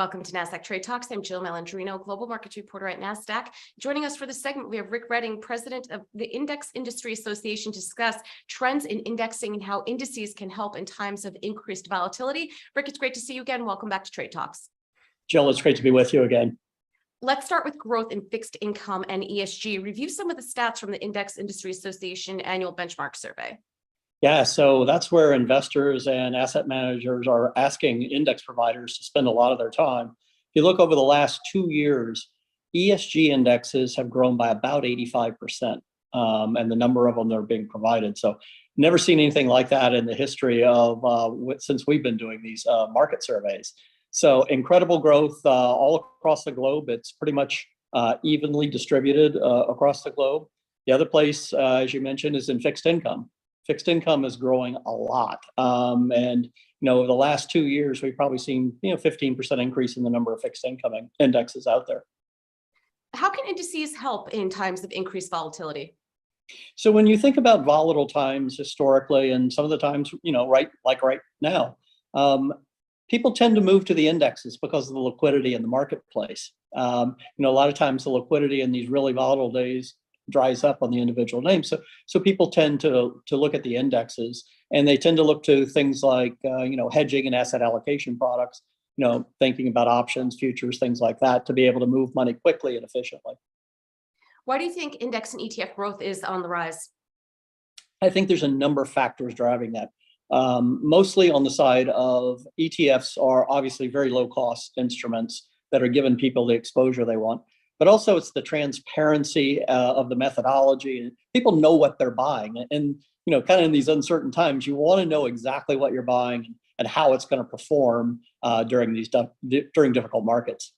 Welcome to Nasdaq Trade Talks. I'm Jill Malandrino, global markets reporter at Nasdaq. Joining us for this segment, we have Rick Redding, president of the Index Industry Association, to discuss trends in indexing and how indices can help in times of increased volatility. Rick, it's great to see you again. Welcome back to Trade Talks. Jill, it's great to be with you again. Let's start with growth in fixed income and ESG. Review some of the stats from the Index Industry Association annual benchmark survey. Yeah, so that's where investors and asset managers are asking index providers to spend a lot of their time. If you look over the last 2 years, ESG indexes have grown by about 85%, and the number of them that are being provided. So never seen anything like that in the history of since we've been doing these market surveys. So incredible growth all across the globe. It's pretty much evenly distributed across the globe. The other place, as you mentioned, is in fixed income. Fixed income is growing a lot, and over the last 2 years, we've probably seen 15% increase in the number of fixed income indexes out there. How can indices help in times of increased volatility? So when you think about volatile times historically, and some of the times right now, people tend to move to the indexes because of the liquidity in the marketplace. A lot of times the liquidity in these really volatile days dries up on the individual names. So people tend to look at the indexes, and they tend to look to things like hedging and asset allocation products, thinking about options, futures, things like that, to be able to move money quickly and efficiently. Why do you think index and ETF growth is on the rise? I think there's a number of factors driving that. Mostly on the side of ETFs are obviously very low cost instruments that are giving people the exposure they want. But also it's the transparency of the methodology. People know what they're buying. And kind of in these uncertain times, you want to know exactly what you're buying and how it's going to perform during difficult markets.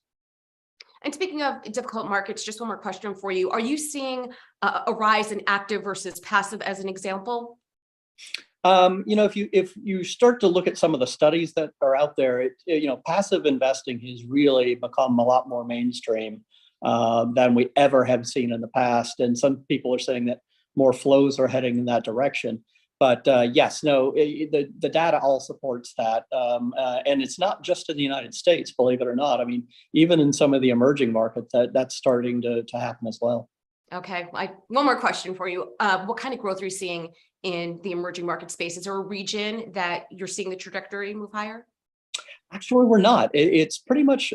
And speaking of difficult markets, just one more question for you. Are you seeing a rise in active versus passive as an example? If you start to look at some of the studies that are out there, passive investing has really become a lot more mainstream than we ever have seen in the past. And some people are saying that more flows are heading in that direction. But the data all supports that. And it's not just in the United States, believe it or not. I mean, even in some of the emerging markets, that's starting to happen as well. Okay, one more question for you. What kind of growth are you seeing in the emerging market space? Is there a region that you're seeing the trajectory move higher? Actually, we're not. It's pretty much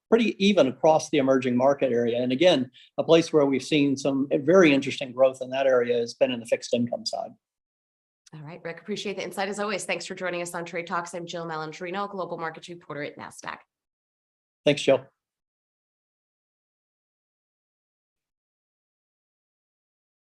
pretty even across the emerging market area. And again, a place where we've seen some very interesting growth in that area has been in the fixed income side. All right, Rick, appreciate the insight as always. Thanks for joining us on Trade Talks. I'm Jill Malandrino, global markets reporter at Nasdaq. Thanks, Jill.